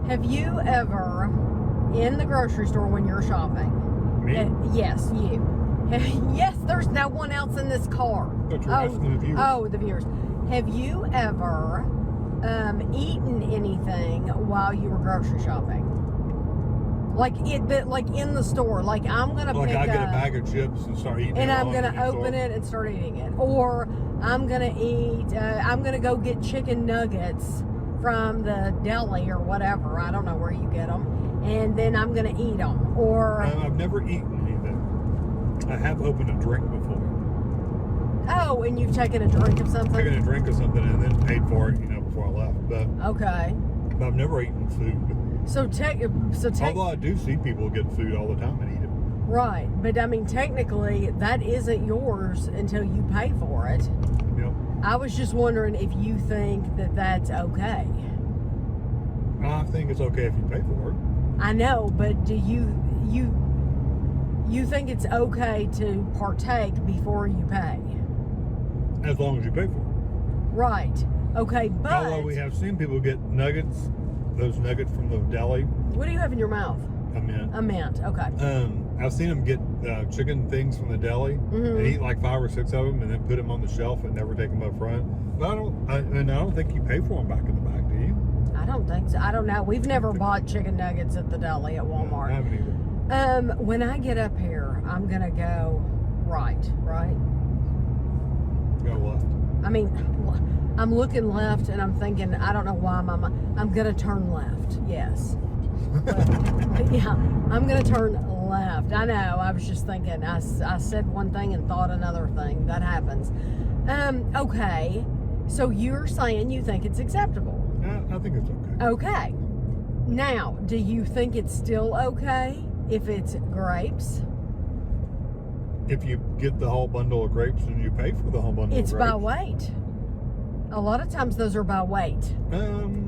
Have you ever, in the grocery store when you're shopping? Me? Yes, you. Yes, there's no one else in this car. But you're asking the viewers. Oh, the viewers. Have you ever eaten anything while you were grocery shopping? Like in the store. Like I'm gonna Like pick I get up, a bag of chips and start eating and it. I'm gonna open it and start eating it, or I'm gonna eat. I'm gonna go get chicken nuggets from the deli or whatever. I don't know where you get them, and then I'm gonna eat them. Or I've never eaten anything. I have opened a drink before. oh, and you've taken a drink of something. Taken a drink of something and then paid for it, before I left. But Okay. I've never eaten food. So Although I do see people get food all the time and eat it. right, but I mean technically that isn't yours until you pay for it. Yep. I was just wondering if you think that that's okay. I think it's okay if you pay for it. I know, but do you think it's okay to partake before you pay? As long as you pay for it. Right. Okay, but Although we have seen people get nuggets, those nuggets from the deli. what do you have in your mouth? A mint. Okay. I've seen them get chicken things from the deli and eat like 5 or 6 of them and then put them on the shelf and never take them up front. But I don't think you pay for them back in the back, do you? I don't think so. I don't know. We've never bought chicken nuggets at the deli at Walmart. I haven't either. When I get up here, I'm gonna go right. Go left. I mean, I'm looking left and I'm thinking, I don't know why I'm gonna turn left. Yes. But, yeah, I'm gonna turn left. I know. I was just thinking. I said one thing and thought another thing. That happens. Okay. So you're saying you think it's acceptable? I think it's okay. Okay. Now, do you think it's still okay if it's grapes? If you get the whole bundle of grapes and you pay for the whole bundle It's of grapes. by weight. A lot of times those are by weight.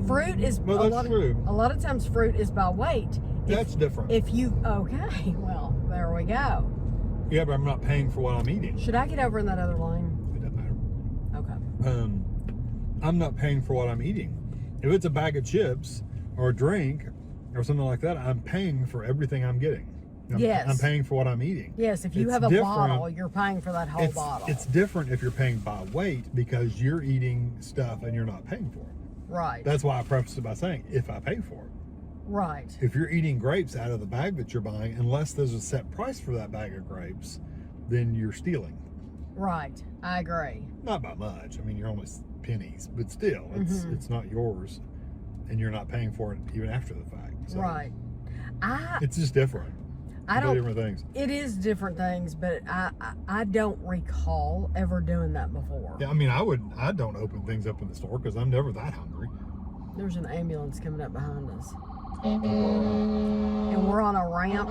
Fruit is well, that's true. A lot of times fruit is by weight. That's different. Okay, well, there we go. Yeah, but I'm not paying for what I'm eating. Should I get over in that other lane? It doesn't matter. Okay. I'm not paying for what I'm eating. If it's a bag of chips or a drink or something like that, I'm paying for everything I'm getting. Yes. I'm paying for what I'm eating. Yes, if you It's have a different. bottle, you're paying for that whole bottle. It's different if you're paying by weight because you're eating stuff and you're not paying for it. Right. That's why I prefaced it by saying, if I pay for it. Right. If you're eating grapes out of the bag that you're buying, unless there's a set price for that bag of grapes, then you're stealing. Right. I agree. Not by much. I mean, you're only pennies, but still, it's not yours, and you're not paying for it even after the fact. So Right. it's just different. Different things. It is different things, but I don't recall ever doing that before. Yeah, I mean, I don't open things up in the store because I'm never that hungry. There's an ambulance coming up behind us. And we're on a ramp.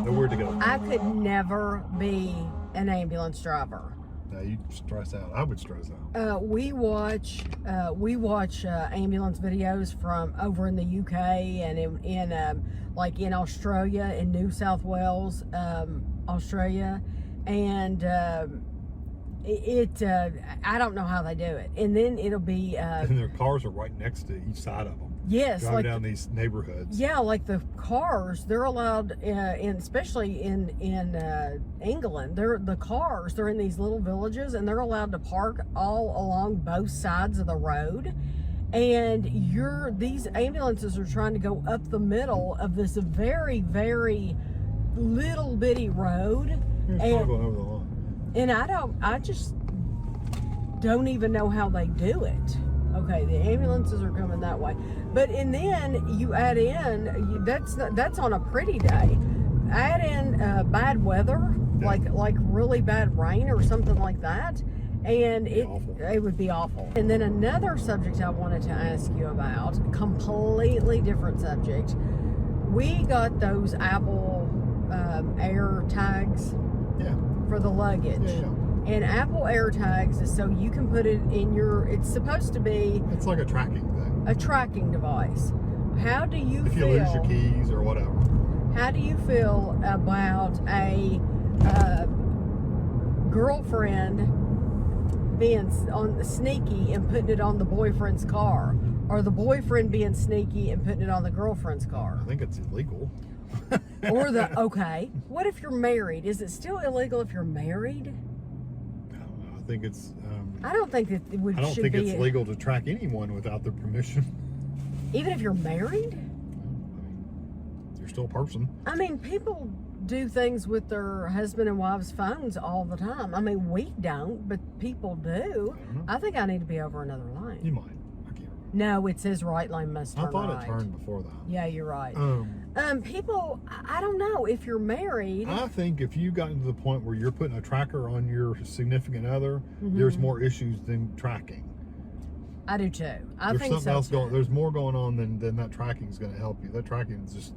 They're weird to go. I could never be an ambulance driver. No, you stress out. I would stress out. We watch ambulance videos from over in the UK and in Australia, in New South Wales, Australia, and I don't know how they do it. And then it'll be and their cars are right next to each side of them. Yes, driving down these neighborhoods. Yeah, like the cars, they're allowed, especially in England, the cars, they're in these little villages, and they're allowed to park all along both sides of the road. And these ambulances are trying to go up the middle of this very, very little bitty road. It's not going over the line. And I just don't even know how they do it. Okay, the ambulances are coming that way, and then you add in that's on a pretty day. Add in bad weather, like really bad rain or something like that, and it would be awful. And then another subject I wanted to ask you about, completely different subject. We got those Apple Air tags for the luggage. Yeah. And Apple AirTags is so you can put it in it's supposed to be... It's like a tracking thing. A tracking device. How do you feel... If you lose your keys or whatever. How do you feel about a girlfriend being sneaky and putting it on the boyfriend's car? or the boyfriend being sneaky and putting it on the girlfriend's car? I think it's illegal. Or okay, what if you're married? Is it still illegal if you're married? I think it's. I don't think that it would. I don't think it's legal to track anyone without their permission. Even if you're married? You're still a person. I mean, people do things with their husband and wives' phones all the time. I mean, we don't, but people do. I think I need to be over another lane. You might. I can't remember. No, it says right lane must turn right. I thought it turned before that. Yeah, you're right. People, I don't know, if you're married. I think if you got to the point where you're putting a tracker on your significant other, there's more issues than tracking. I do too. I There's think something so else too. going. There's more going on than that tracking is going to help you. That tracking is just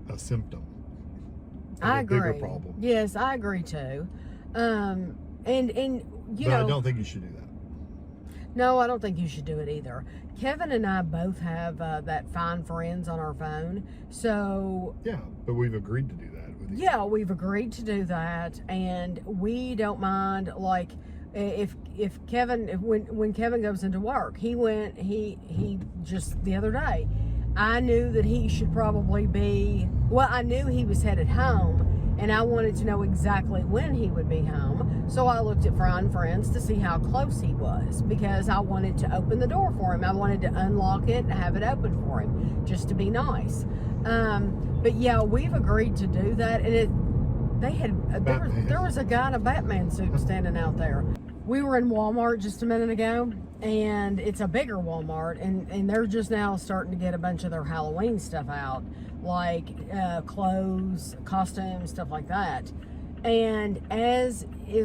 a symptom. I agree. Bigger problem. Yes, I agree too. And you know, I don't think you should do that. No, I don't think you should do it either. Kevin and I both have that Find Friends on our phone. So yeah, but we've agreed to do that with you. Yeah, we've agreed to do that, and we don't mind. Like if Kevin, when Kevin goes into work, he just the other day, I knew that he should probably be. Well, I knew he was headed home. And I wanted to know exactly when he would be home. So I looked at Find Friends to see how close he was, because I wanted to open the door for him. I wanted to unlock it and have it open for him, just to be nice. But yeah, we've agreed to do that. And there was a guy in a Batman suit standing out there. We were in Walmart just a minute ago, and it's a bigger Walmart, and they're just now starting to get a bunch of their Halloween stuff out, like clothes, costumes, stuff like that. And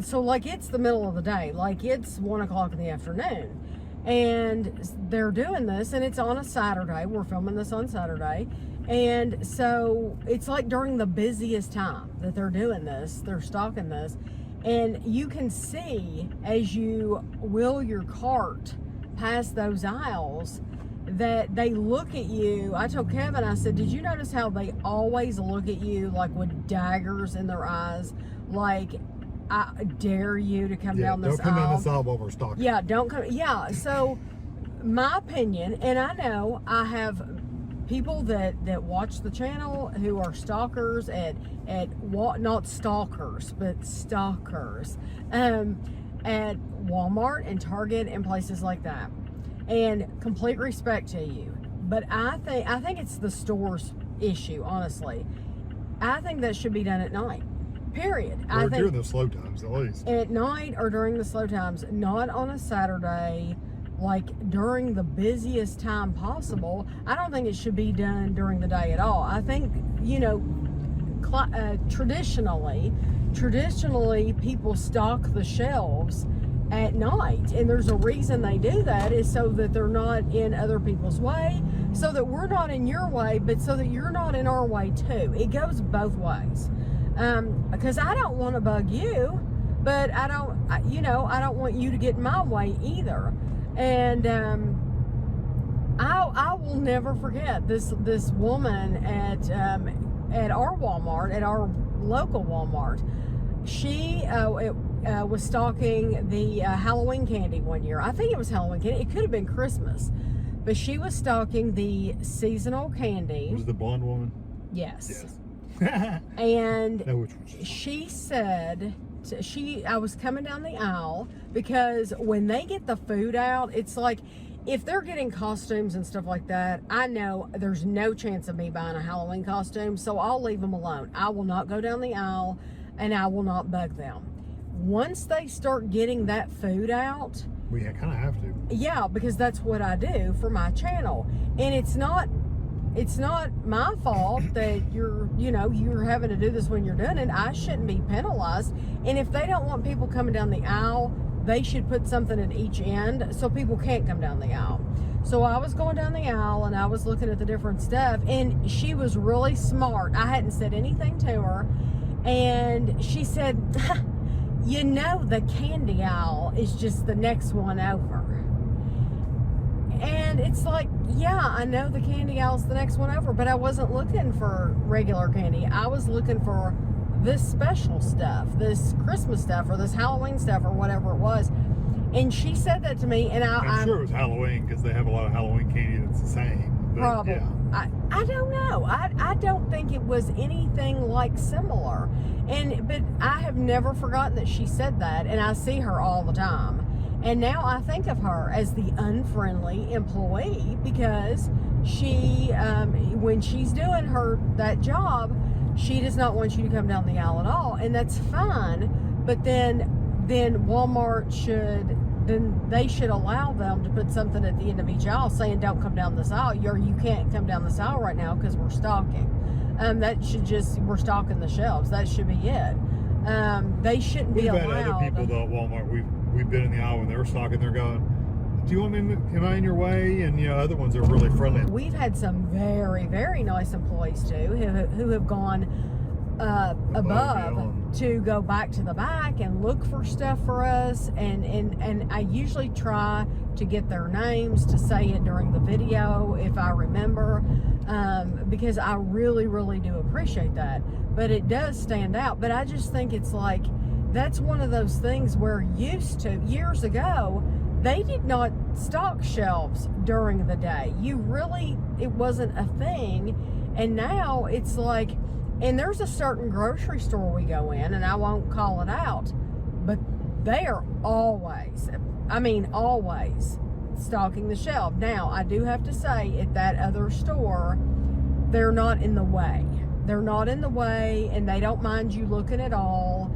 so like it's the middle of the day, like it's 1 o'clock in the afternoon, and they're doing this, and it's on a Saturday. We're filming this on Saturday. And so it's like during the busiest time that they're doing this, they're stocking this. And you can see as you wheel your cart past those aisles that they look at you. I told Kevin, I said, did you notice how they always look at you like with daggers in their eyes? Like, I dare you to come down this aisle. Don't come down this aisle while we're stocking. Yeah, don't come. Yeah, so my opinion, and I know I have people that watch the channel who are stalkers at not stalkers, but stalkers at Walmart and Target and places like that. And complete respect to you, but I think it's the store's issue. Honestly, I think that should be done at night. Period. Or I think during the slow times, at least. At night or during the slow times, not on a Saturday. Like during the busiest time possible. I don't think it should be done during the day at all. I think, you know, traditionally people stock the shelves at night, and there's a reason they do that, is so that they're not in other people's way, so that we're not in your way, but so that you're not in our way too. It goes both ways. Because I don't want to bug you, but I don't want you to get in my way either. And I will never forget this woman at our Walmart, at our local Walmart. She was stocking the Halloween candy one year. I think it was Halloween candy. It could have been Christmas, but she was stocking the seasonal candy. Was the blonde woman? Yes. And no, which was she said. I was coming down the aisle, because when they get the food out, it's like if they're getting costumes and stuff like that, I know there's no chance of me buying a Halloween costume, so I'll leave them alone. I will not go down the aisle, and I will not bug them. Once they start getting that food out, we kind of have to. Yeah, because that's what I do for my channel, and it's not my fault that you're having to do this when you're doing it. I shouldn't be penalized. And if they don't want people coming down the aisle, they should put something at each end so people can't come down the aisle. So I was going down the aisle, and I was looking at the different stuff, and she was really smart. I hadn't said anything to her, and she said, you know, the candy aisle is just the next one over. And it's like, yeah, I know the candy aisle's the next one over, but I wasn't looking for regular candy. I was looking for this special stuff, this Christmas stuff, or this Halloween stuff, or whatever it was. And she said that to me, and I'm sure it was Halloween because they have a lot of Halloween candy that's the same. But, probably. yeah. I don't know. I don't think it was anything like similar. But I have never forgotten that she said that, and I see her all the time. And now I think of her as the unfriendly employee because she, when she's doing that job, she does not want you to come down the aisle at all, and that's fine. But then Walmart should allow them to put something at the end of each aisle saying don't come down this aisle, or you can't come down this aisle right now because we're stocking. We're stocking the shelves. That should be it. They shouldn't be allowed. We've had other people though at Walmart. We've been in the aisle when they're stocking. They're going, do you want me? Am I in your way? And other ones are really friendly. We've had some very, very nice employees too who have gone above to go back to the back and look for stuff for us, and I usually try to get their names to say it during the video if I remember, because I really, really do appreciate that. But it does stand out. But I just think it's like, that's one of those things where years ago, they did not stock shelves during the day. It wasn't a thing. And now it's like, and there's a certain grocery store we go in, and I won't call it out, but they are always stocking the shelf. Now, I do have to say, at that other store, they're not in the way. They're not in the way, and they don't mind you looking at all.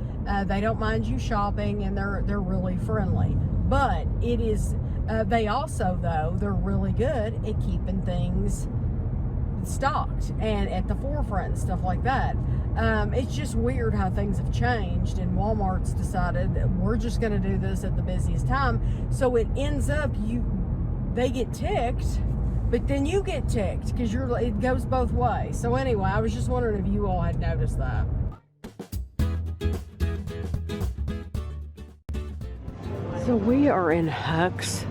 They don't mind you shopping, and they're really friendly. But it is, they also, though, they're really good at keeping things stocked and at the forefront and stuff like that. It's just weird how things have changed, and Walmart's decided that we're just going to do this at the busiest time. So it ends up they get ticked, but then you get ticked because it goes both ways. So anyway, I was just wondering if you all had noticed that. So we are in Huck's.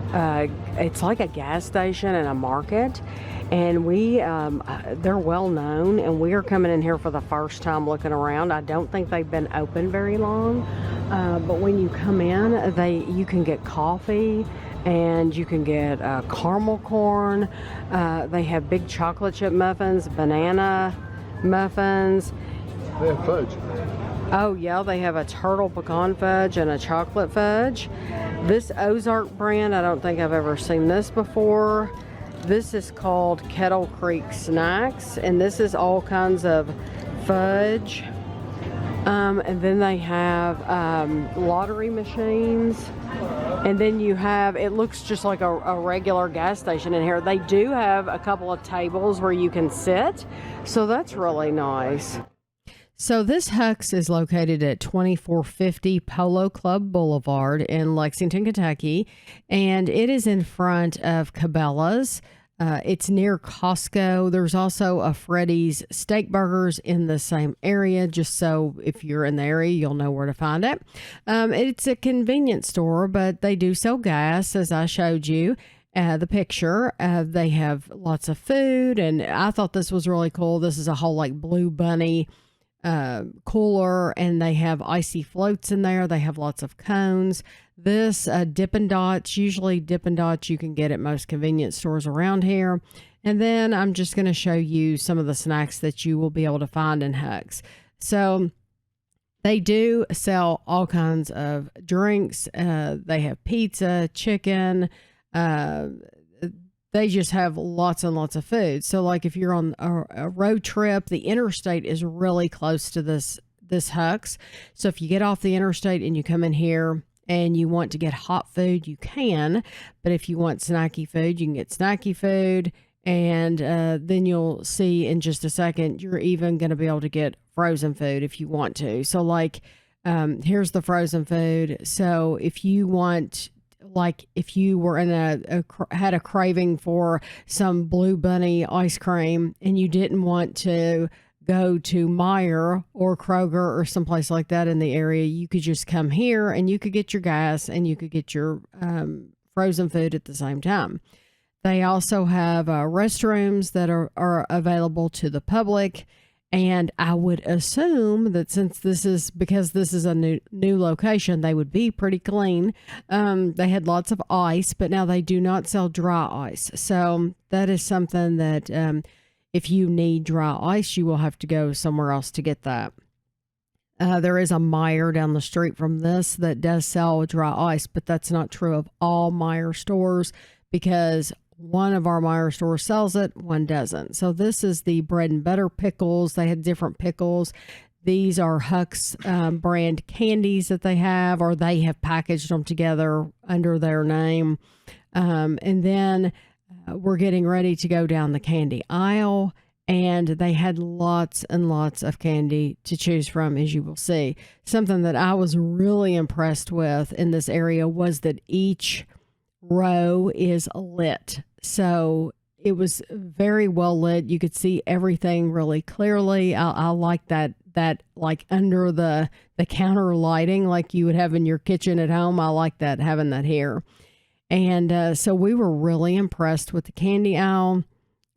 It's like a gas station and a market, and they're well known, and we are coming in here for the first time looking around. I don't think they've been open very long, but when you come in, you can get coffee, and you can get caramel corn. They have big chocolate chip muffins, banana muffins. They have fudge. Oh yeah, they have a turtle pecan fudge and a chocolate fudge. This Ozark brand, I don't think I've ever seen this before. This is called Kettle Creek Snacks, and this is all kinds of fudge. And then they have lottery machines. And then you have, it looks just like a regular gas station in here. They do have a couple of tables where you can sit, so that's really nice. So this Huck's is located at 2450 Polo Club Boulevard in Lexington, Kentucky, and it is in front of Cabela's. It's near Costco. There's also a Freddy's Steak Burgers in the same area, just so if you're in the area, you'll know where to find it. It's a convenience store, but they do sell gas, as I showed you. The picture. They have lots of food, and I thought this was really cool. This is a whole like Blue Bunny cooler, and they have icy floats in there. They have lots of cones. This Dippin' Dots, usually Dippin' Dots you can get at most convenience stores around here. And then I'm just going to show you some of the snacks that you will be able to find in Huck's. So they do sell all kinds of drinks. They have pizza, chicken, they just have lots and lots of food. So like if you're on a road trip, the interstate is really close to this Huck's. So if you get off the interstate and you come in here and you want to get hot food, you can. But if you want snacky food, you can get snacky food. And then you'll see in just a second, you're even going to be able to get frozen food if you want to. So like, here's the frozen food. So if you want, like if you were in had a craving for some Blue Bunny ice cream and you didn't want to go to Meijer or Kroger or someplace like that in the area, you could just come here and you could get your gas and you could get your frozen food at the same time. They also have restrooms that are available to the public, And I would assume that since because this is a new location, they would be pretty clean. They had lots of ice, but now they do not sell dry ice. So that is something that if you need dry ice, you will have to go somewhere else to get that. There is a Meijer down the street from this that does sell dry ice, but that's not true of all Meijer stores because one of our Meijer stores sells it, one doesn't. So this is the bread and butter pickles. They had different pickles. These are Huck's brand candies that they have, or they have packaged them together under their name. And then we're getting ready to go down the candy aisle, and they had lots and lots of candy to choose from, as you will see. Something that I was really impressed with in this area was that each row is lit. So it was very well lit. You could see everything really clearly. I like that like under the counter lighting like you would have in your kitchen at home. I like that, having that here. And so we were really impressed with the candy aisle.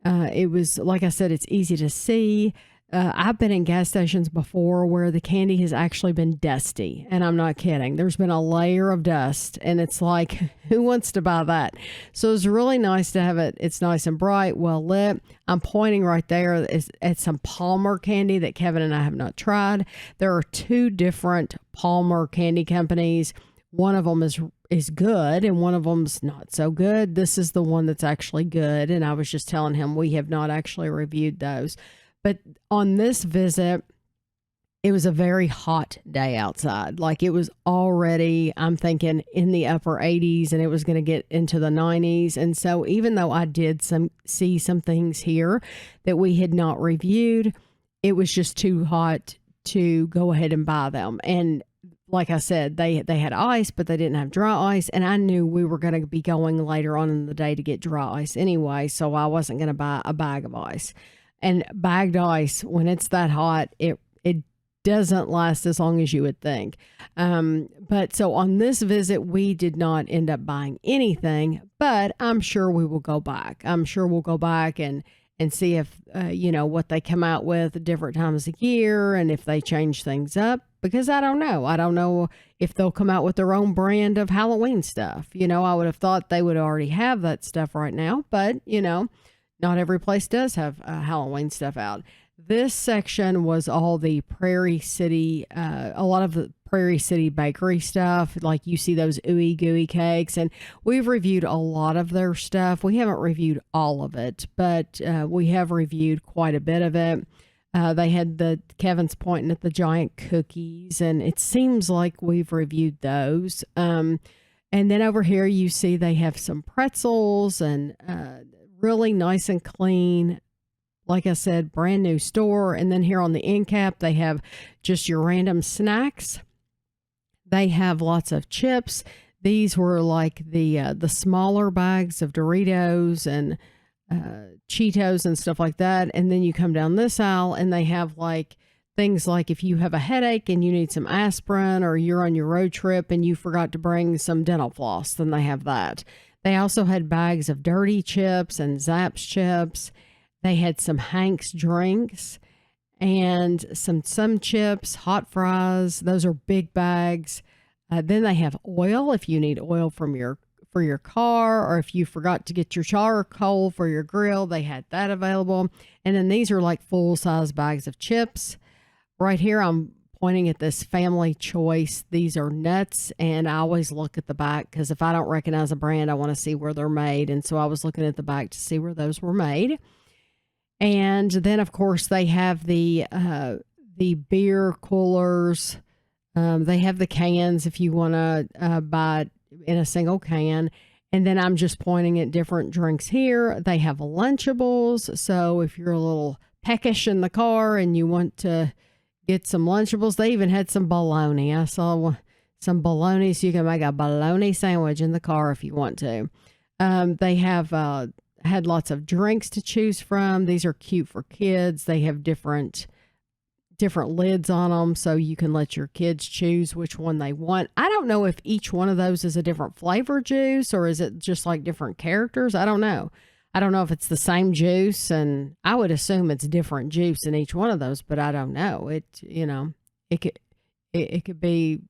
It was, like I said, it's easy to see. I've been in gas stations before where the candy has actually been dusty, and I'm not kidding. There's been a layer of dust, and it's like, who wants to buy that? So it's really nice to have it. It's nice and bright, well lit. I'm pointing right there at some Palmer candy that Kevin and I have not tried. There are two different Palmer candy companies. One of them is good, and one of them's not so good. This is the one that's actually good, and I was just telling him we have not actually reviewed those. But on this visit, it was a very hot day outside. Like it was already, I'm thinking, in the upper 80s, and it was going to get into the 90s. And so even though I did see some things here that we had not reviewed, it was just too hot to go ahead and buy them. And like I said, they had ice, but they didn't have dry ice. And I knew we were going to be going later on in the day to get dry ice anyway, so I wasn't going to buy a bag of ice. And bagged ice, when it's that hot, it doesn't last as long as you would think. But so on this visit, we did not end up buying anything, but I'm sure we will go back. I'm sure we'll go back and see if, what they come out with at different times of year and if they change things up, because I don't know. I don't know if they'll come out with their own brand of Halloween stuff. I would have thought they would already have that stuff right now, but, not every place does have Halloween stuff out. This section was all the Prairie City, a lot of the Prairie City bakery stuff. Like you see those ooey gooey cakes, and we've reviewed a lot of their stuff. We haven't reviewed all of it, but we have reviewed quite a bit of it. They had Kevin's pointing at the giant cookies, and it seems like we've reviewed those. And then over here you see they have some pretzels and really nice and clean. Like I said, brand new store. And then here on the end cap, they have just your random snacks. They have lots of chips. These were like the smaller bags of Doritos and Cheetos and stuff like that. And then you come down this aisle and they have like things like if you have a headache and you need some aspirin, or you're on your road trip and you forgot to bring some dental floss, then they have that. They also had bags of dirty chips and Zapp's chips. They had some Hank's drinks and some chips, hot fries. Those are big bags. Then they have oil if you need oil for your car, or if you forgot to get your charcoal for your grill, they had that available. And then these are like full-size bags of chips. Right here, I'm pointing at this Family Choice. These are nuts, and I always look at the back because if I don't recognize a brand, I want to see where they're made. And so I was looking at the back to see where those were made. And then, of course, they have the beer coolers. They have the cans if you want to buy in a single can. And then I'm just pointing at different drinks here. They have Lunchables. So if you're a little peckish in the car and you want to get some Lunchables, they even had some bologna. I saw some bologna, so you can make a bologna sandwich in the car if you want to. They have had lots of drinks to choose from. These are cute for kids. They have different lids on them, so you can let your kids choose which one they want. I don't know if each one of those is a different flavor juice, or is it just like different characters? I don't know. I don't know if it's the same juice, and I would assume it's different juice in each one of those, but I don't know. It could be,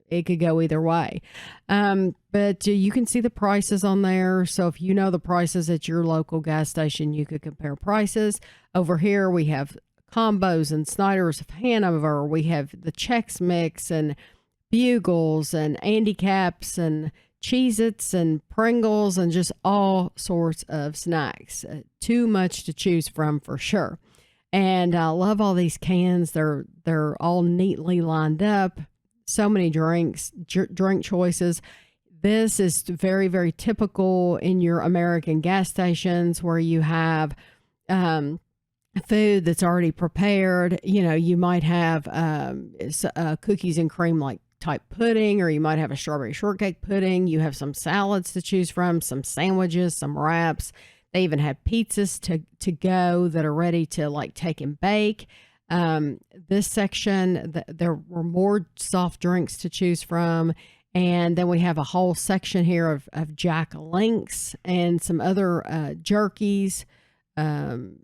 it could go either way. But you can see the prices on there. So if you know the prices at your local gas station, you could compare prices. Over here, we have Combos and Snyder's of Hanover. We have the Chex Mix and Bugles and Andy Caps and Cheez-Its and Pringles and just all sorts of snacks. Too much to choose from for sure. And I love all these cans. They're all neatly lined up. So many drink choices. This is very, very typical in your American gas stations where you have food that's already prepared. You know, you might have cookies and cream like type pudding, or you might have a strawberry shortcake pudding. You have some salads to choose from, some sandwiches, some wraps. They even have pizzas to go that are ready to like take and bake. This section, there were more soft drinks to choose from. And then we have a whole section here of Jack Links and some other jerkies,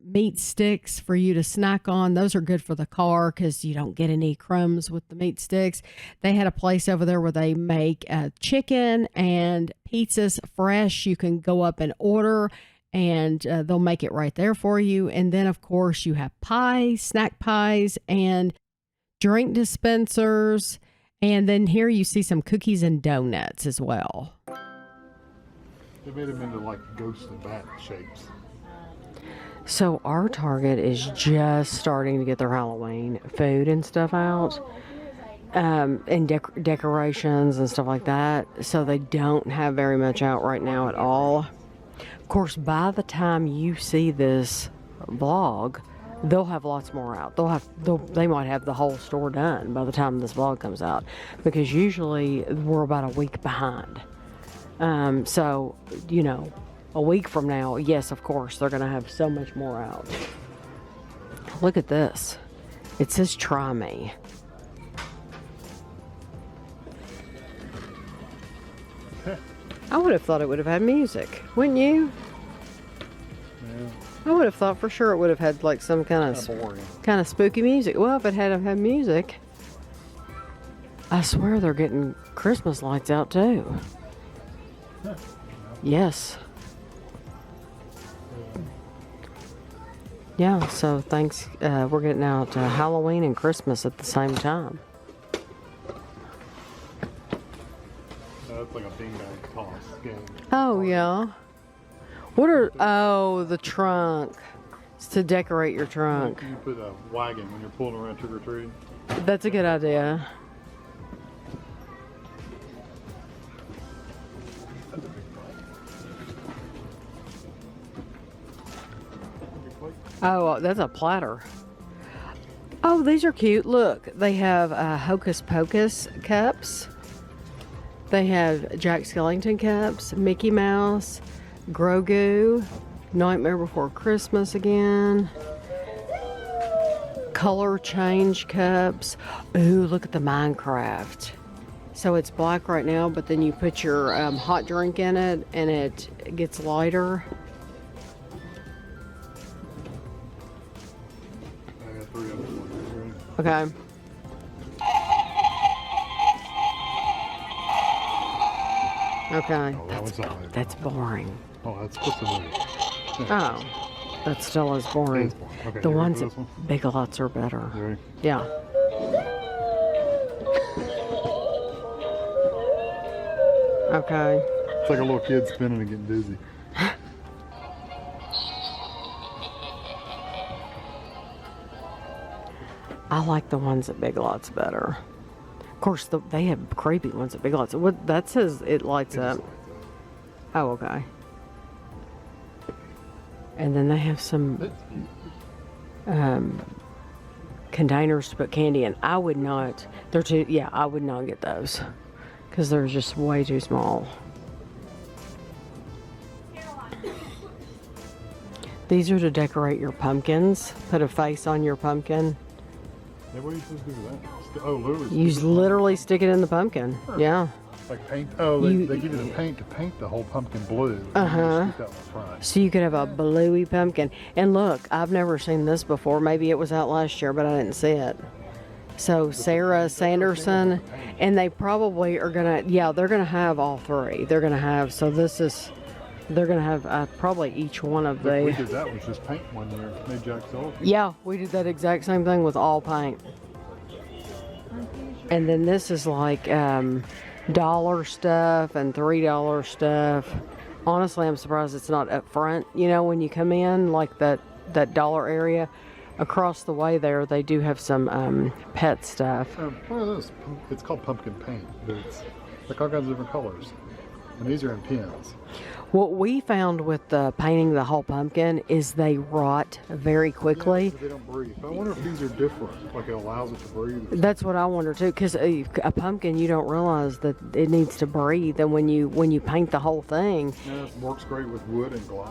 meat sticks for you to snack on. Those are good for the car because you don't get any crumbs with the meat sticks. They had a place over there where they make chicken and pizzas fresh. You can go up and order, and they'll make it right there for you. And then, of course, you have pies, snack pies, and drink dispensers. And then here you see some cookies and donuts as well. They made them into like ghost and bat shapes. So our Target is just starting to get their Halloween food and stuff out, and decorations and stuff like that. So they don't have very much out right now at all. Of course, by the time you see this vlog, they'll have lots more out. They might have the whole store done by the time this vlog comes out, because usually we're about a week behind. So, you know, a week from now, yes, of course, they're going to have so much more out. Look at this. It says try me. I would have thought it would have had music, wouldn't you? Yeah. I would have thought for sure it would have had like some kind of spooky music. Well, if it had music, I swear they're getting Christmas lights out too. Yes. Yeah, so thanks. We're getting out Halloween and Christmas at the same time. That's like a bingo toss game. Oh, yeah. The trunk. It's to decorate your trunk. You put a wagon when you're pulling around trick or treating. That's a good idea. Oh, that's a platter. Oh, these are cute. Look, they have Hocus Pocus cups. They have Jack Skellington cups, Mickey Mouse, Grogu, Nightmare Before Christmas again, color change cups. Ooh, look at the Minecraft. So it's black right now, but then you put your hot drink in it and it gets lighter. I got 3 of them. Okay. Okay. Oh, that's boring. Oh, that's supposed to be. Oh, that still is boring. Okay, The ones at Big Lots are better. Ready? Yeah. Okay. It's like a little kid spinning and getting dizzy. I like the ones at Big Lots better. Of course, they have creepy ones at Big Lots. What that says, it lights up. Oh, okay. And then they have some containers to put candy in. I would not. They're too. Yeah, I would not get those because they're just way too small. These are to decorate your pumpkins. Put a face on your pumpkin. Yeah, what are you supposed to do with that? Oh, literally. You literally stick it in the pumpkin. Sure. Yeah. Like paint? Oh, they give you the paint to paint the whole pumpkin blue. Uh-huh. That in front. So you could have a bluey pumpkin. And look, I've never seen this before. Maybe it was out last year, but I didn't see it. So Sarah Sanderson, and they probably are gonna, yeah, they're gonna have all three. They're gonna have, so this is, they're gonna have probably each one of We the. did that was just paint one year. Made Jack Sullivan. Yeah, we did that exact same thing with all paint. And then this is like dollar stuff and $3 stuff. Honestly, I'm surprised it's not up front. You know, when you come in, like that dollar area. Across the way there, they do have some pet stuff. What are those? It's called pumpkin paint, but it's like all kinds of different colors. And these are in pins. What we found with painting the whole pumpkin is they rot very quickly. Yeah, they don't breathe. I wonder if these are different, like it allows it to breathe. That's what I wonder too, because a pumpkin, you don't realize that it needs to breathe, and when you paint the whole thing, Yeah, it works great with wood and glass.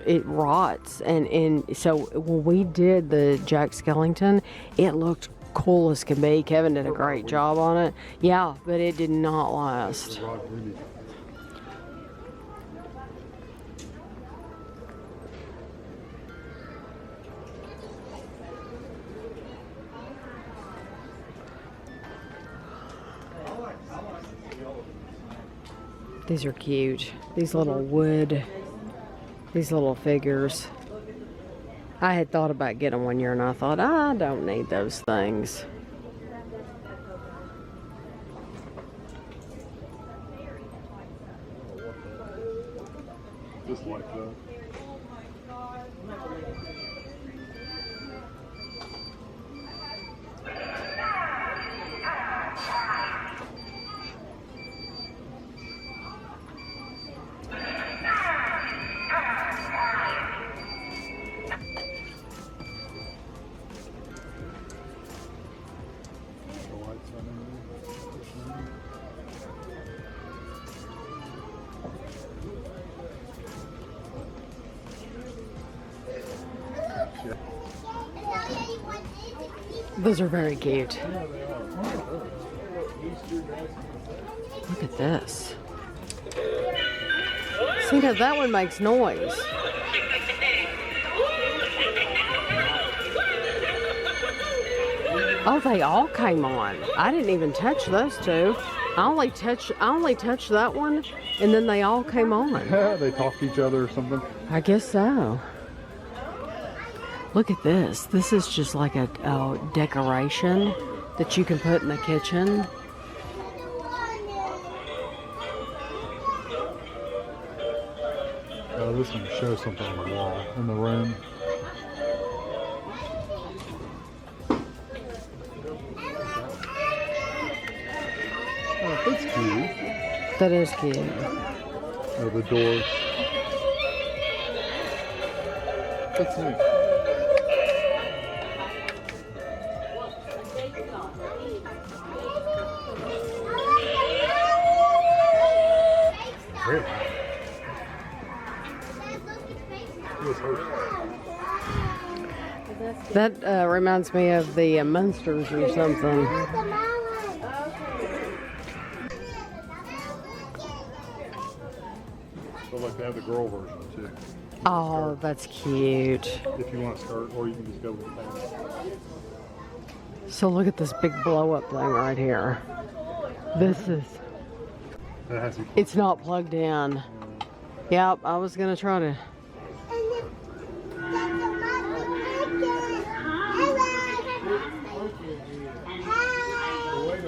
it rots. And so when we did the Jack Skellington, it looked cool as can be. Kevin did a great job on it. Yeah, but it did not last. These are cute. These little figures. I had thought about getting one year and I thought, I don't need those things. Just like that. Those are very cute. Look at this. See, now that one makes noise. Oh, they all came on. I didn't even touch those two. I only touched that one, and then they all came on. They talk to each other or something. I guess so. Look at this. This is just like a decoration that you can put in the kitchen. This one shows something on the wall in the room. Oh, that's cute. That is cute. Oh, the doors. That's neat. Really? That reminds me of the Munsters or something. So like they have the girl version too. Oh, that's cute. If you want a skirt, or you can just go with the pants. So look at this big blow up thing right here. This is, That has to be it's not plugged in. Yep, I was gonna try to.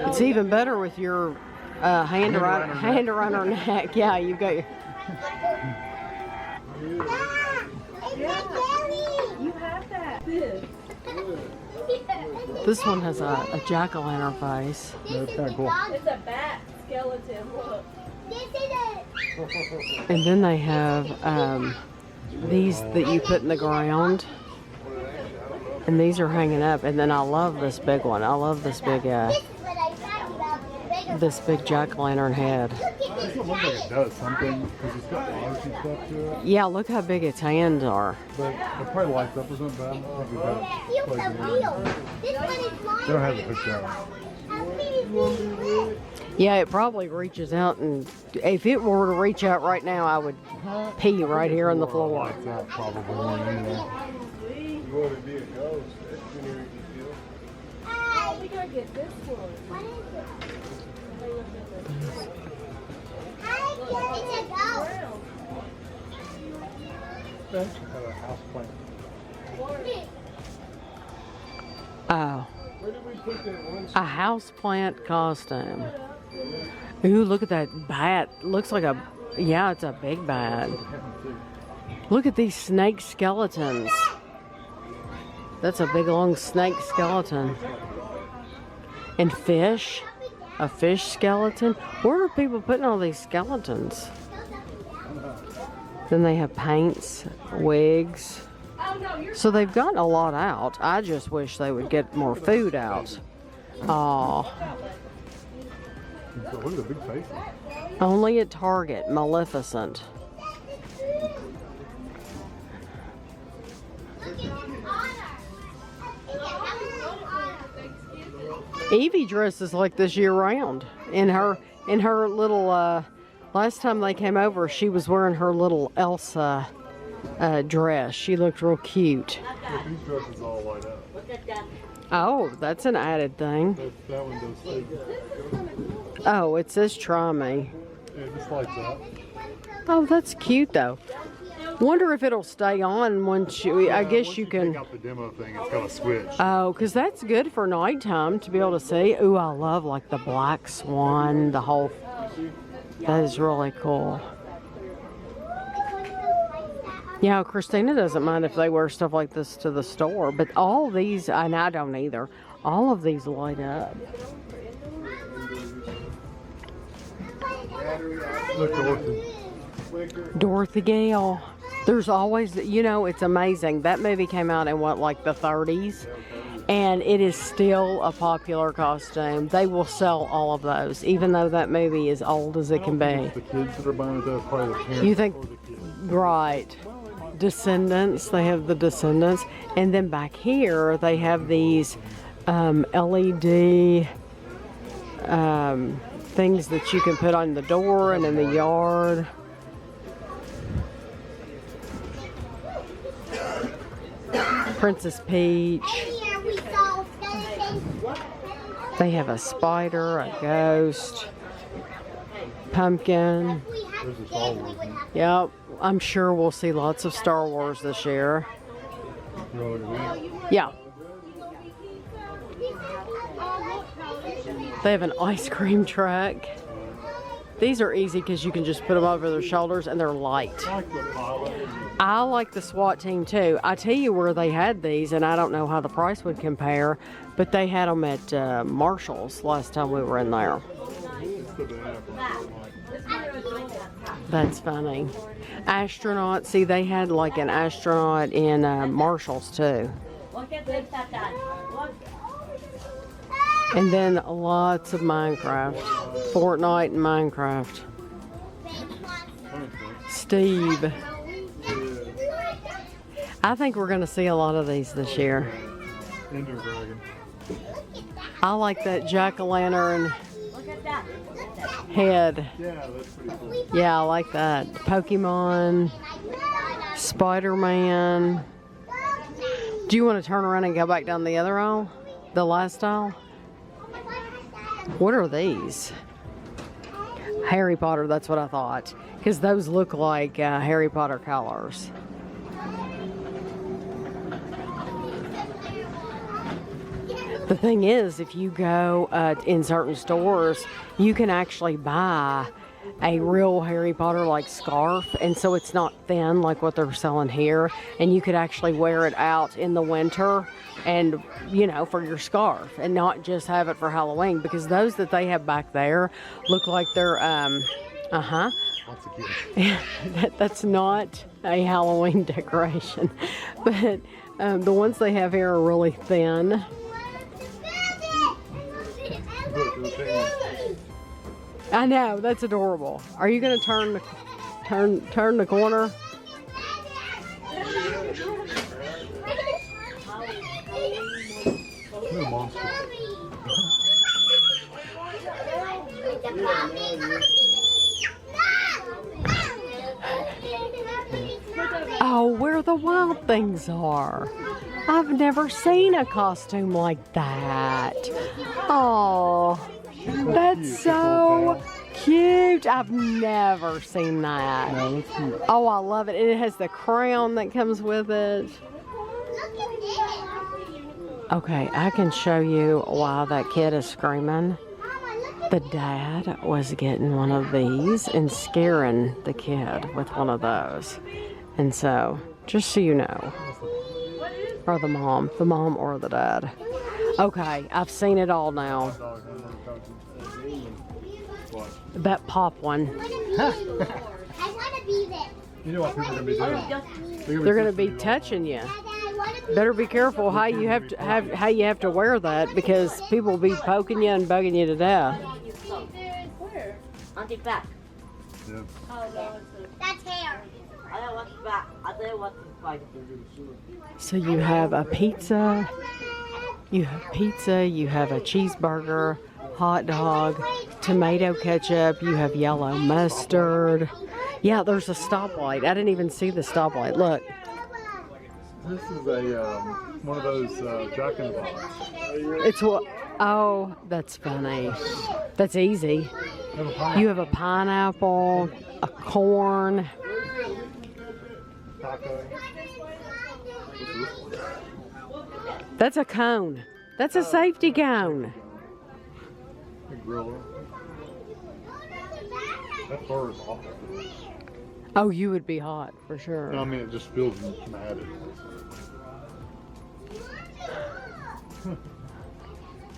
It's even better with your hand around her neck. Yeah, you've got your. You have that. This one has a jack-o'-lantern face. That's kind of cool. It's a bat skeleton. Look. And then they have these that you put in the ground. And these are hanging up. And then I love this big one. I love this big jack-o'-lantern head. It doesn't look like it does something because it's got wires and stuff to it. Yeah, look how big its hands are. But it probably lights up or something. But I don't think we've got it plugged in. This one is They don't have it hooked up. Yeah, it probably reaches out, and if it were to reach out right now, I would pee right here on the floor. Lights out probably more anyway. You want to be a ghost? Oh, we gotta get this one. That's a house plant. Oh, Where did we put that one? a houseplant costume. Ooh, look at that bat. Looks like a, yeah, it's a big bat. Look at these snake skeletons. That's a big long snake skeleton. And fish. A fish skeleton. Where are people putting all these skeletons? Then they have paints, wigs. So they've gotten a lot out. I just wish they would get more food out. Aw. Look at the big face. Only at Target. Maleficent. Evie dresses like this year round. In her little last time they came over, she was wearing her little Elsa dress. She looked real cute. Look, these dresses all light up. Oh, that's an added thing. That one does stay. Oh, it says try me. Yeah, it just lights up. Oh, that's cute though. Wonder if it'll stay on once you, I guess Once you can. take out the demo thing, it's got a switch. Oh, because that's good for nighttime to be able to see. Ooh, I love like the black swan, the whole. That is really cool. Yeah, Christina doesn't mind if they wear stuff like this to the store, but all these, and I don't either, all of these light up. Look, Dorothy. Dorothy Gale. There's always, you know, it's amazing. That movie came out in what, like the 30s? And it is still a popular costume. They will sell all of those, even though that movie is old as it can be. It's the kids that are buying it, that's probably the parents. You think, or the kids. right. Descendants, they have the Descendants. And then back here, they have these LED things that you can put on the door and in the yard. Princess Peach. They have a spider, a ghost, pumpkin. There's a Star Wars one. Yep, I'm sure we'll see lots of Star Wars this year. Yeah. They have an ice cream truck. These are easy because you can just put them over their shoulders and they're light. I like the SWAT team too. I tell you where they had these, and I don't know how the price would compare, but they had them at Marshall's last time we were in there. That's funny. Astronaut, see, they had like an astronaut in Marshall's too. And then lots of Minecraft. Fortnite and Minecraft. Steve. I think we're going to see a lot of these this year. Ender Dragon. I like that jack-o'-lantern head. Yeah, that's pretty cool. Yeah, I like that. Pokemon, Spider-Man. Do you want to turn around and go back down the other aisle? The last aisle? What are these? Harry Potter, that's what I thought. Because those look like Harry Potter colors. The thing is, if you go in certain stores, you can actually buy a real Harry Potter like scarf, and so it's not thin like what they're selling here, and you could actually wear it out in the winter and, you know, for your scarf, and not just have it for Halloween, because those that they have back there look like they're Lots of kids. that's not a Halloween decoration, but the ones they have here are really thin. I know, that's adorable. Are you gonna turn the corner? No monster. Oh, where the wild things are. I've never seen a costume like that. Oh, that's so cute. I've never seen that. No, that's cute. Oh, I love it. And it has the crown that comes with it. Okay, I can show you why that kid is screaming. The dad was getting one of these and scaring the kid with one of those. And so, just so you know, or the mom or the dad. Okay, I've seen it all now. That pop one. I want to be there. You know what people are going to be doing? They're going to be touching you. Better be careful how you have to wear that, because people will be poking you and bugging you to death. Where? On the back. Yeah. Oh, no, That's hair. I don't want the back. I don't want the front. So you have a pizza, you have a cheeseburger, hot dog, tomato ketchup, you have yellow mustard. Yeah, there's a stoplight. I didn't even see the stoplight. Look. This is a one of those Jack in the Box. It's what? Oh, that's funny. That's easy. You have a pineapple, a corn. Taco. That's a cone. That's a safety cone. A griller. That fur is awful. Oh, you would be hot for sure. No, I mean, it just feels matted.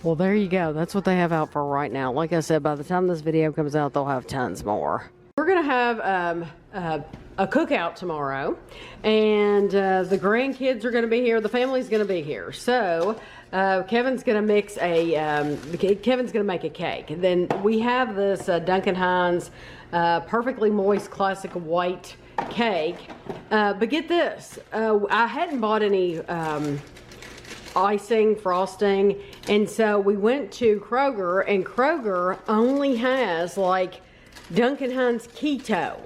Well, there you go. That's what they have out for right now. Like I said, by the time this video comes out, they'll have tons more. We're gonna have a cookout tomorrow, and the grandkids are gonna be here. The family's gonna be here. So Kevin's gonna make a cake. And then we have this Duncan Hines perfectly moist classic white cake. But get this, I hadn't bought any icing, frosting, and so we went to Kroger, and Kroger only has like Duncan Hines keto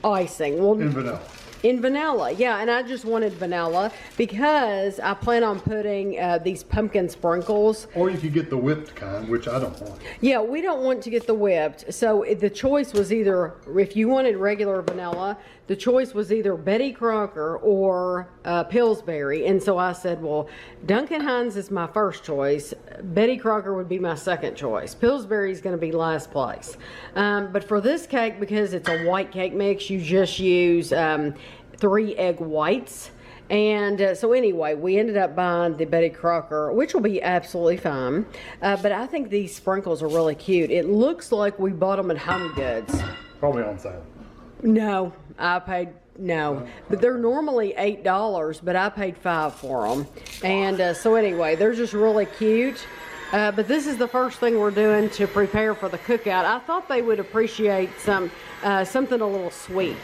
icing. Well, In vanilla. in vanilla, yeah, and I just wanted vanilla because I plan on putting these pumpkin sprinkles. Or you could get the whipped kind, which I don't want. Yeah, we don't want to get the whipped. So the choice was either, if you wanted regular vanilla, the choice was either Betty Crocker or Pillsbury. And so I said, well, Duncan Hines is my first choice. Betty Crocker would be my second choice. Pillsbury is going to be last place. But for this cake, because it's a white cake mix, you just use 3 egg whites. And so anyway, we ended up buying the Betty Crocker, which will be absolutely fine. But I think these sprinkles are really cute. It looks like we bought them at Home Goods. Probably on sale. No, but they're normally $8, but I paid $5 for them. And so anyway, they're just really cute. But this is the first thing we're doing to prepare for the cookout. I thought they would appreciate something a little sweet.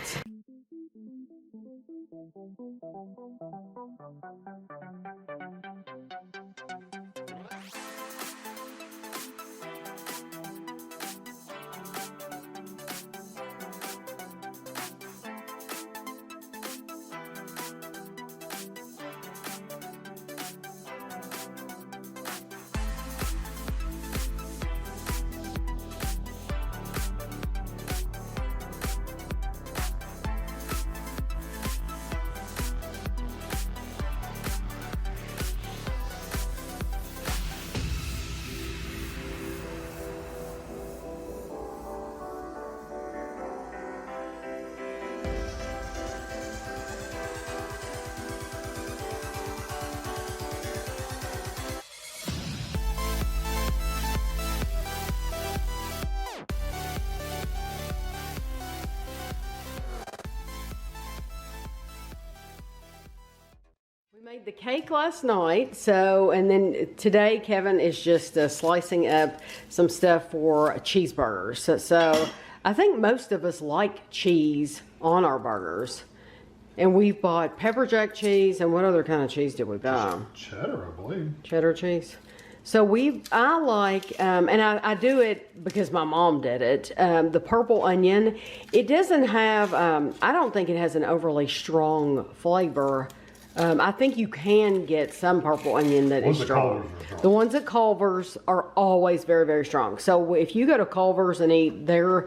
Made the cake last night, and then today Kevin is just slicing up some stuff for cheeseburgers. So I think most of us like cheese on our burgers, and we've bought pepper jack cheese, and what other kind of cheese did we buy? Cheddar, I believe. Cheddar cheese. So I like, and I do it because my mom did it. The purple onion, it doesn't have, I don't think it has an overly strong flavor. I think you can get some purple onion that is strong. The ones at Culver's are always very, very strong. So if you go to Culver's and eat their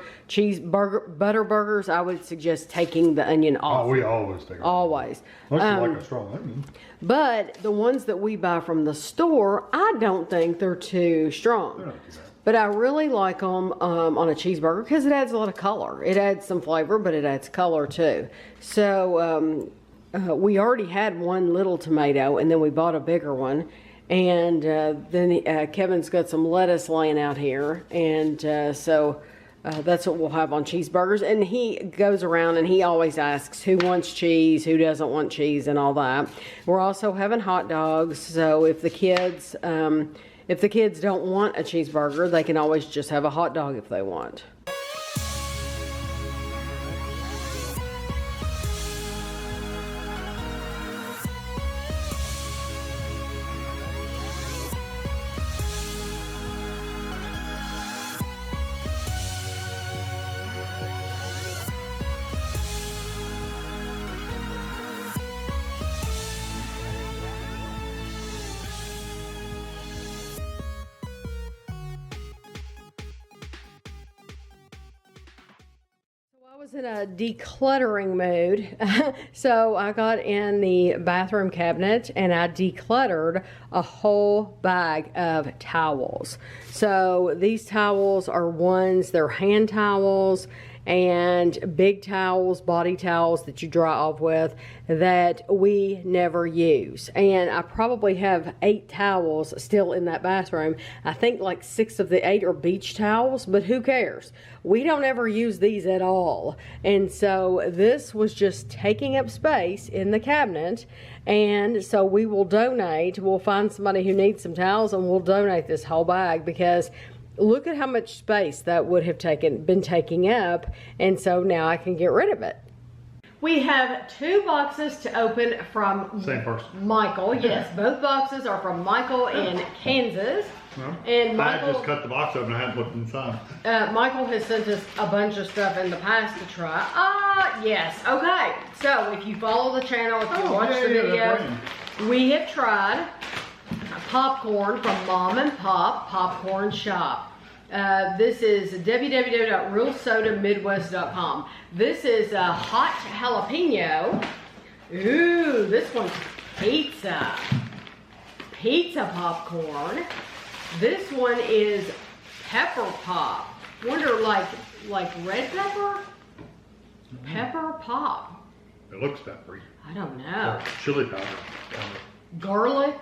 butter burgers, I would suggest taking the onion off. Oh, we always take it. Always. Unless you like a strong onion. But the ones that we buy from the store, I don't think they're too strong. They're not too bad. But I really like them on a cheeseburger because it adds a lot of color. It adds some flavor, but it adds color too. So we already had one little tomato, and then we bought a bigger one. And then Kevin's got some lettuce laying out here. And so that's what we'll have on cheeseburgers. And he goes around and he always asks who wants cheese, who doesn't want cheese, and all that. We're also having hot dogs. So if the kids don't want a cheeseburger, they can always just have a hot dog if they want. I was in a decluttering mood, so I got in the bathroom cabinet and I decluttered a whole bag of towels. So these towels are they're hand towels and big towels, body towels that you dry off with that we never use. And I probably have 8 towels still in that bathroom. I think like 6 of the 8 are beach towels, but who cares? We don't ever use these at all. And so this was just taking up space in the cabinet. And so we will donate. We'll find somebody who needs some towels and we'll donate this whole bag because look at how much space that would have been taking up, and so now I can get rid of it. We have 2 boxes to open from Same person. Michael. Yes, both boxes are from Michael in Kansas. Well, And I Michael, just cut the box open. I hadn't looked inside. Michael has sent us a bunch of stuff in the past to try. Yes. Okay. So if you follow the channel, if you watch the videos, we have tried popcorn from Mom and Pop Popcorn Shop. This is www.realsodamidwest.com. This is a hot jalapeno. Ooh, this one's pizza popcorn. This one is pepper pop. Wonder like red pepper? Pepper pop. It looks peppery. I don't know. Chili powder. Garlic.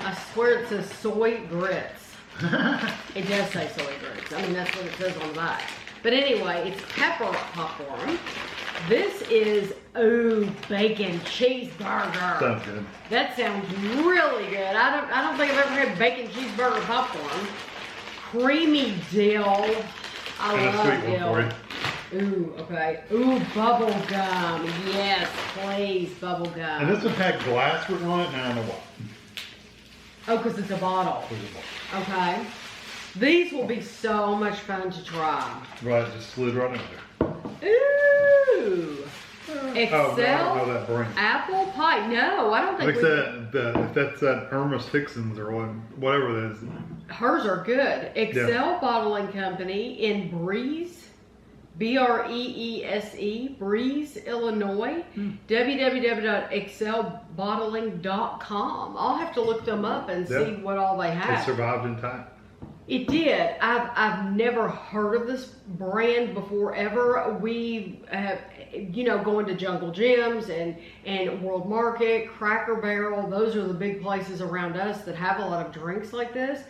I swear it says soy grits. It does say soy grits. I mean, that's what it says on the back. But anyway, it's pepper popcorn. This is, bacon cheeseburger. Sounds good. That sounds really good. I don't think I've ever had bacon cheeseburger popcorn. Creamy dill. I love dill. Ooh, okay. Ooh, bubble gum. Yes, please, bubble gum. And this is packed glass we're on it, and I don't know what. Oh, because it's a bottle. Okay. These will be so much fun to try. Right, just slid right in there. Ooh. Oh, I don't know that brand. Apple pie. No, I don't think If that's that Irma's Fixins or whatever it is. Hers are good. Excel Bottling Company in Breeze. B-R-E-E-S-E, Breeze, Illinois. www.excelbottling.com. I'll have to look them up and see what all they have. It survived in time. It did. I've never heard of this brand before ever. We have, going to Jungle Gyms and World Market, Cracker Barrel. Those are the big places around us that have a lot of drinks like this.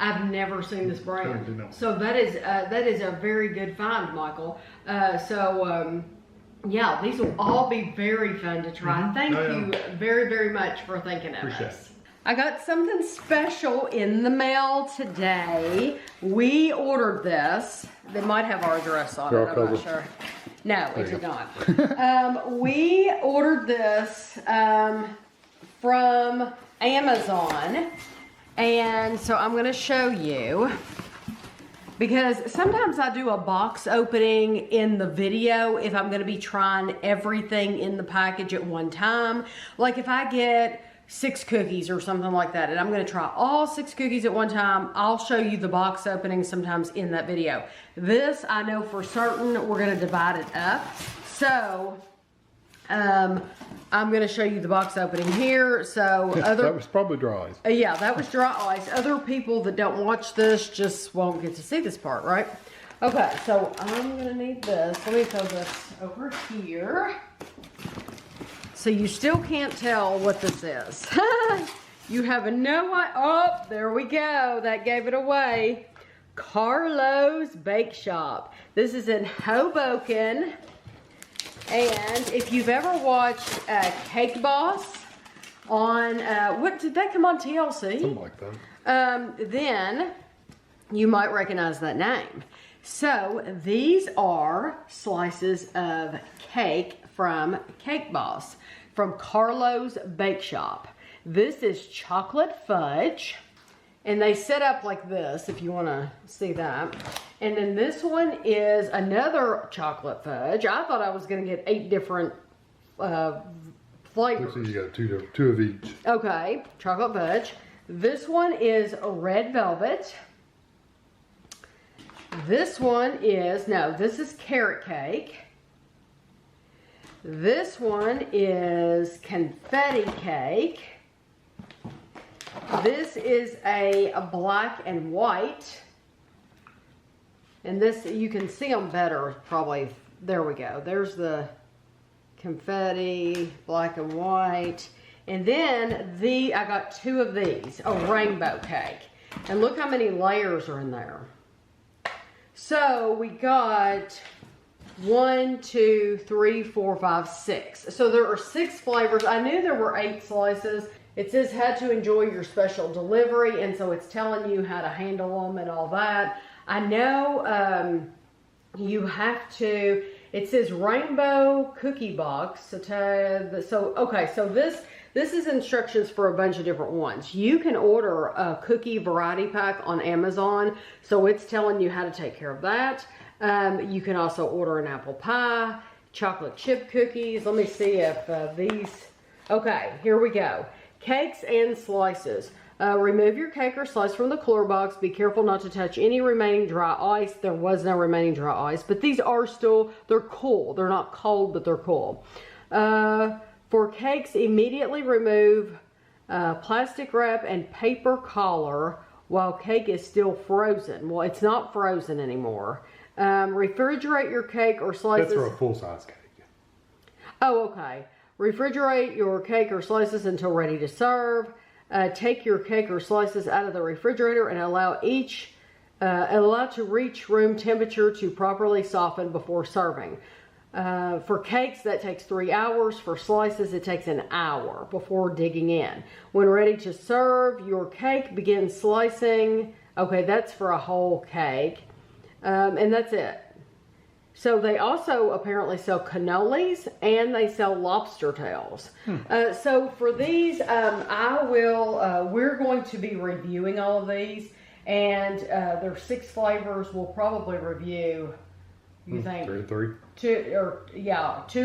I've never seen this brand. So that is a very good find, Michael. Yeah, these will all be very fun to try. Thank you very, very much for thinking of us. I got something special in the mail today. We ordered this. They might have our address on it, I'm not sure. No, it did not. We ordered this from Amazon. And so I'm gonna show you, because sometimes I do a box opening in the video if I'm gonna be trying everything in the package at one time. Like if I get 6 cookies or something like that, and I'm gonna try all 6 cookies at one time, I'll show you the box opening sometimes in that video. This, I know for certain, we're gonna divide it up. So, I'm gonna show you the box opening here. So that was probably dry ice. Yeah, that was dry ice. Other people that don't watch this just won't get to see this part, right? Okay, so I'm gonna need this. Let me throw this over here. So you still can't tell what this is. You have no idea. Oh, there we go. That gave it away. Carlo's Bake Shop. This is in Hoboken. And if you've ever watched Cake Boss on, what did that come on TLC? Something like that. Then you might recognize that name. So these are slices of cake from Cake Boss, from Carlo's Bake Shop. This is chocolate fudge, and they set up like this if you want to see that. And then this one is another chocolate fudge. I thought I was going to get 8 different flavors. Looks like you got two of each. Okay, chocolate fudge. This one is red velvet. This one is, no, this is carrot cake. This one is confetti cake. This is a black and white. And this, you can see them better probably. There we go. There's the confetti, black and white. And then I got 2 of these, a rainbow cake. And look how many layers are in there. So we got 1, 2, 3, 4, 5, 6. So there are 6 flavors. I knew there were 8 slices. It says how to enjoy your special delivery, and so it's telling you how to handle them and all that. I know you have to, it says rainbow cookie box. So this is instructions for a bunch of different ones. You can order a cookie variety pack on Amazon, so it's telling you how to take care of that. You can also order an apple pie, chocolate chip cookies. Let me see if these, okay, here we go. Cakes and slices. Remove your cake or slice from the cooler box. Be careful not to touch any remaining dry ice. There was no remaining dry ice, but these are still, they're cool. They're not cold, but they're cool. For cakes, immediately remove plastic wrap and paper collar while cake is still frozen. Well, it's not frozen anymore. Refrigerate your cake or slices. That's for a full-size cake. Oh, okay. Refrigerate your cake or slices until ready to serve. Take your cake or slices out of the refrigerator and allow to reach room temperature to properly soften before serving. For cakes, that takes 3 hours. For slices, it takes an hour before digging in. When ready to serve your cake, begin slicing. Okay, that's for a whole cake. And that's it. So they also apparently sell cannolis and they sell lobster tails. So for these, we're going to be reviewing all of these, and there's 6 flavors. We'll probably review, you think? 3. 2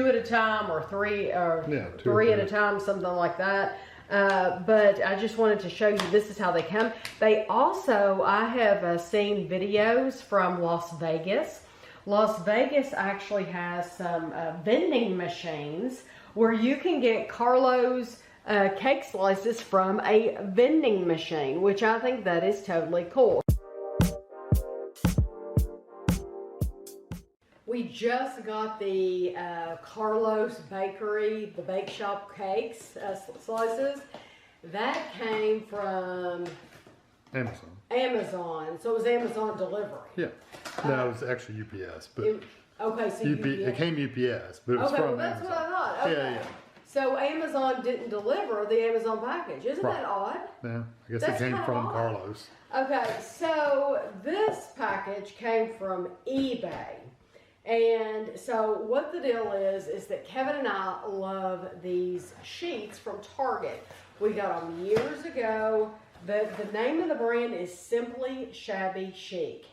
at a time, or 3, or yeah, 3 at a time, something like that. But I just wanted to show you, this is how they come. They also, I have seen videos from Las Vegas. Las Vegas actually has some vending machines where you can get Carlo's cake slices from a vending machine, which I think that is totally cool. We just got the Carlo's Bakery, the Bake Shop cakes slices. That came from Amazon. So it was Amazon delivery. Yeah. No, it was actually UPS. But okay, so it came UPS, but it was from that's Amazon. what I thought. Okay. Yeah. So Amazon didn't deliver the Amazon package. Isn't that odd? Yeah, I guess That's it came kinda from odd. Carlos. Okay, so this package came from eBay. And so what the deal is that Kevin and I love these sheets from Target. We got them years ago. The name of the brand is Simply Shabby Chic.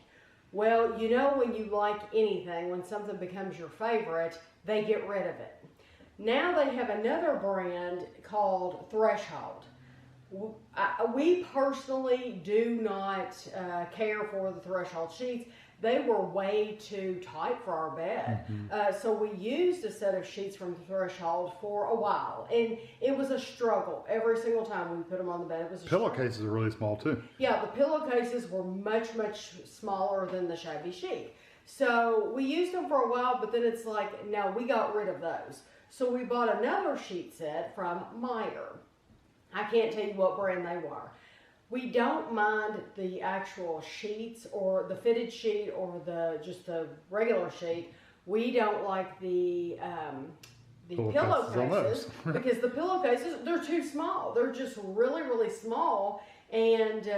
Well, you know when you like anything, when something becomes your favorite, they get rid of it. Now they have another brand called Threshold. We personally do not care for the Threshold sheets. They were way too tight for our bed. So we used a set of sheets from Threshold for a while. And it was a struggle. Every single time we put them on the bed, it was a struggle. Pillowcases are really small too. Yeah, the pillowcases were much, much smaller than the Shabby Chic. So we used them for a while, but then it's like, no, we got rid of those. So we bought another sheet set from Meyer. I can't tell you what brand they were. We don't mind the actual sheets or the fitted sheet or just the regular sheet. We don't like the pillowcases because the pillowcases, they're too small. They're just really, really small. And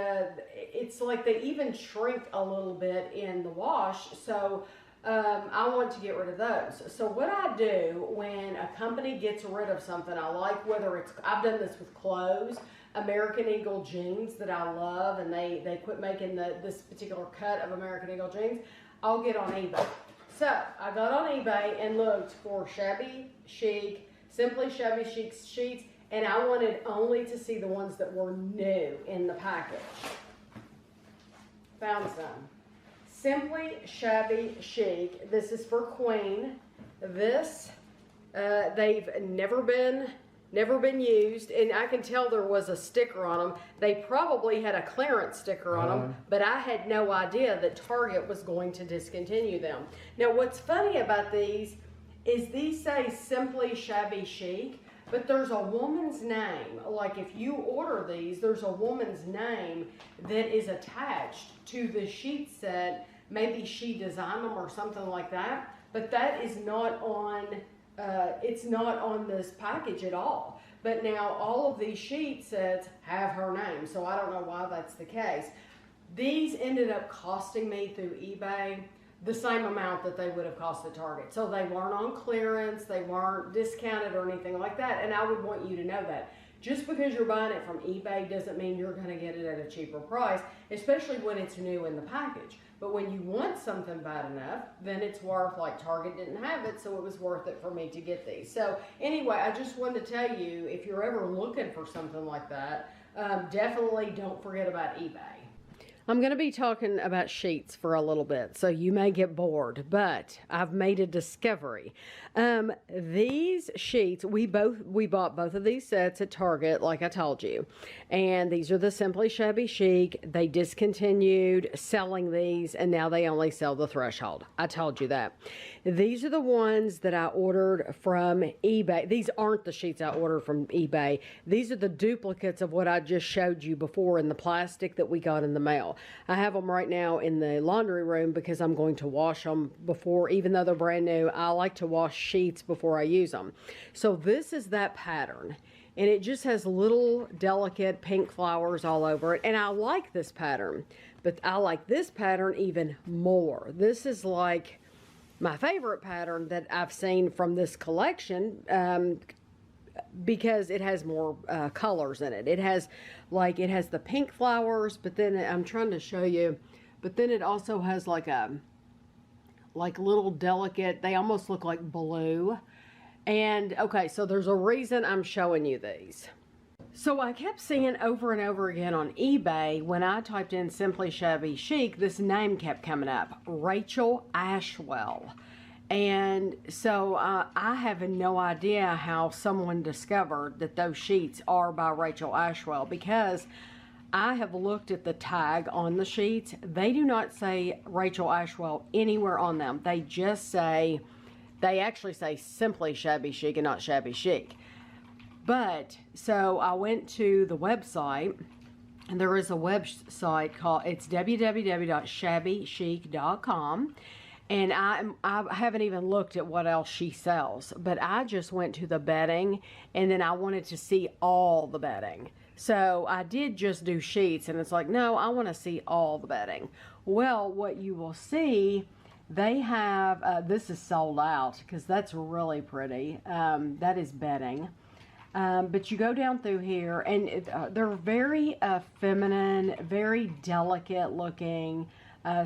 it's like they even shrink a little bit in the wash. So I want to get rid of those. So what I do when a company gets rid of something I like, whether it's, I've done this with clothes, American Eagle jeans that I love, and they quit making this particular cut of American Eagle jeans, I'll get on eBay. So I got on eBay and looked for Shabby Chic, Simply Shabby Chic sheets, and I wanted only to see the ones that were new in the package. Found some. Simply Shabby Chic. This is for Queen. This, they've never been used, and I can tell there was a sticker on them. They probably had a clearance sticker on them, but I had no idea that Target was going to discontinue them. Now, what's funny about these is these say Simply Shabby Chic, but there's a woman's name. Like if you order these, there's a woman's name that is attached to the sheet set. Maybe she designed them or something like that, but that is not on, it's not on this package at all. But now all of these sheet sets have her name, so I don't know why that's the case. These ended up costing me through eBay the same amount that they would have cost at Target. So they weren't on clearance, they weren't discounted or anything like that, and I would want you to know that. Just because you're buying it from eBay doesn't mean you're gonna get it at a cheaper price, especially when it's new in the package. But when you want something bad enough, then it's worth, like Target didn't have it, so it was worth it for me to get these. So anyway, I just wanted to tell you, if you're ever looking for something like that, definitely don't forget about eBay. I'm going to be talking about sheets for a little bit, so you may get bored, but I've made a discovery. These sheets, we bought both of these sets at Target, like I told you, and these are the Simply Shabby Chic. They discontinued selling these, and now they only sell the Threshold. I told you that. These are the ones that I ordered from eBay. These aren't the sheets I ordered from eBay. These are the duplicates of what I just showed you before in the plastic that we got in the mail. I have them right now in the laundry room because I'm going to wash them before, even though they're brand new, I like to wash sheets before I use them. So this is that pattern, and it just has little delicate pink flowers all over it, and I like this pattern, but I like this pattern even more. This is like my favorite pattern that I've seen from this collection, because it has more colors in it. It has the pink flowers, but then I'm trying to show you, but then it also has like little delicate, they almost look like blue. And okay, so there's a reason I'm showing you these. So I kept seeing over and over again on eBay, when I typed in Simply Shabby Chic, this name kept coming up, Rachel Ashwell. And so I have no idea how someone discovered that those sheets are by Rachel Ashwell, because I have looked at the tag on the sheets. They do not say Rachel Ashwell anywhere on them. They just say, they actually say Simply Shabby Chic and not Shabby Chic. But, so I went to the website, and there is a website called, it's www.shabbychic.com. And I haven't even looked at what else she sells, but I just went to the bedding, and then I wanted to see all the bedding. So I did just do sheets, and it's like, no, I want to see all the bedding. Well, what you will see, they have, this is sold out because that's really pretty. That is bedding. But you go down through here, and they're very feminine, very delicate looking.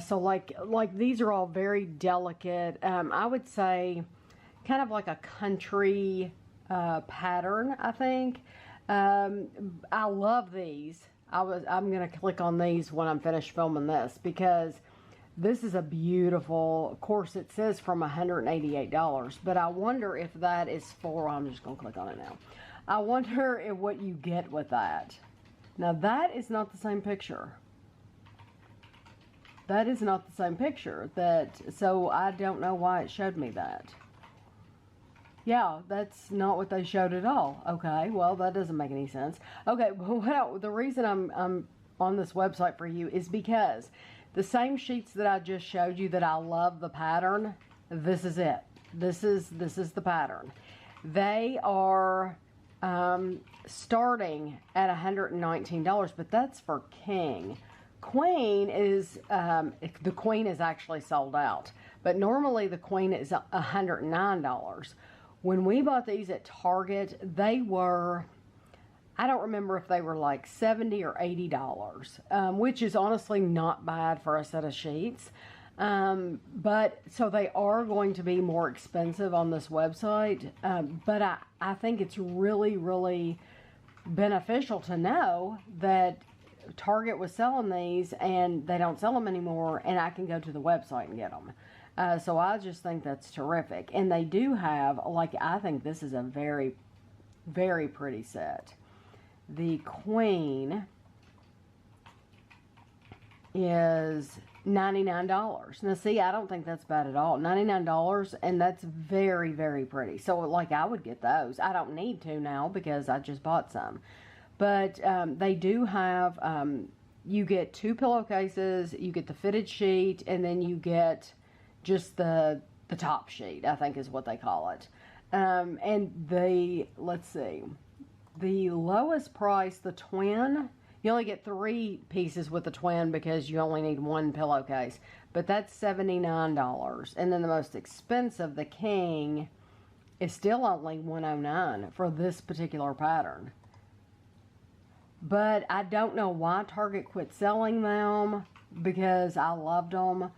So like these are all very delicate. I would say kind of like a country pattern, I think. I love these. I'm going to click on these when I'm finished filming this, because this is a beautiful, of course it says from $188, but I wonder if that is for, I'm just going to click on it now. I wonder if what you get with that. Now that is not the same picture. That is not the same picture. So I don't know why it showed me that. Yeah, that's not what they showed at all. Okay, well, that doesn't make any sense. Okay, well, the reason I'm on this website for you is because the same sheets that I just showed you that I love the pattern, this is it. This is the pattern. They are starting at $119, but that's for king. Queen is, the queen is actually sold out, but normally the queen is $109. When we bought these at Target, they were, I don't remember if they were like $70 or $80, which is honestly not bad for a set of sheets. But so they are going to be more expensive on this website. But I think it's really, really beneficial to know that Target was selling these and they don't sell them anymore, and I can go to the website and get them. So I just think that's terrific. And they do have, like, I think this is a very, very pretty set. The queen is $99. Now, see, I don't think that's bad at all. $99, and that's very, very pretty. So, like, I would get those. I don't need to now because I just bought some. But they do have, you get 2 pillowcases, you get the fitted sheet, and then you get just the top sheet, I think is what they call it. And let's see, the lowest price, the twin, you only get 3 pieces with the twin because you only need 1 pillowcase, but that's $79. And then the most expensive, the king, is still only $109 for this particular pattern. But I don't know why Target quit selling them, because I loved them.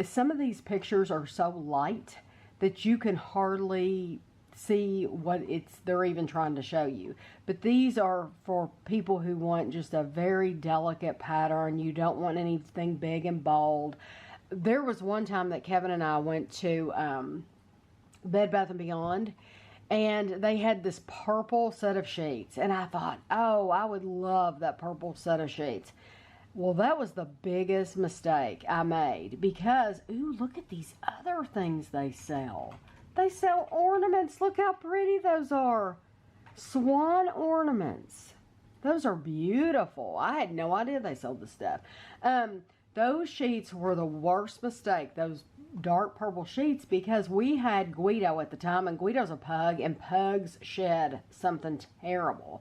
Some of these pictures are so light that you can hardly see what they're even trying to show you. But these are for people who want just a very delicate pattern. You don't want anything big and bold. There was one time that Kevin and I went to Bed Bath & Beyond, and they had this purple set of sheets, and I thought, oh, I would love that purple set of sheets. Well, that was the biggest mistake I made, because, ooh, look at these other things they sell. They sell ornaments. Look how pretty those are. Swan ornaments. Those are beautiful. I had no idea they sold this stuff. Those sheets were the worst mistake, those dark purple sheets, because we had Guido at the time, and Guido's a pug, and pugs shed something terrible.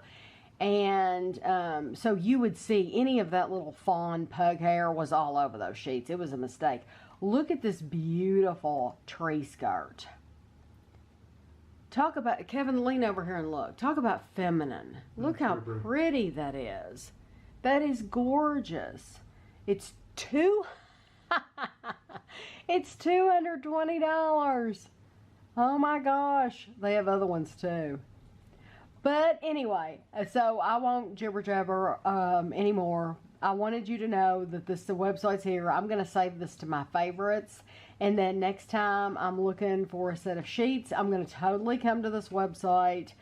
And so you would see any of that little fawn pug hair was all over those sheets. It was a mistake. Look at this beautiful tree skirt. Talk about, Kevin, lean over here and look. Talk about feminine. Look how pretty that is. That is gorgeous. It's it's $220. Oh my gosh. They have other ones too. But anyway, so I won't jibber jabber anymore. I wanted you to know that the website's here. I'm going to save this to my favorites. And then next time I'm looking for a set of sheets, I'm going to totally come to this website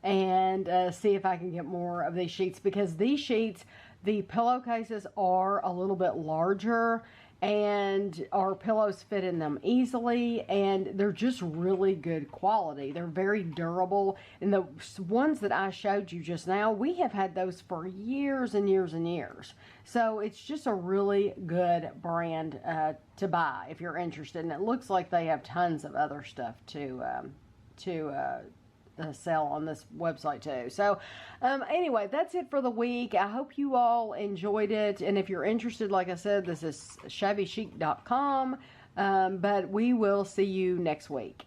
and see if I can get more of these sheets. Because these sheets, the pillowcases are a little bit larger, and our pillows fit in them easily, and they're just really good quality. They're very durable, and the ones that I showed you just now, we have had those for years and years and years. So it's just a really good brand to buy if you're interested, and it looks like they have tons of other stuff to sell on this website too. So anyway, that's it for the week. I hope you all enjoyed it, and if you're interested, like I said, this is shabbychic.com, but we will see you next week.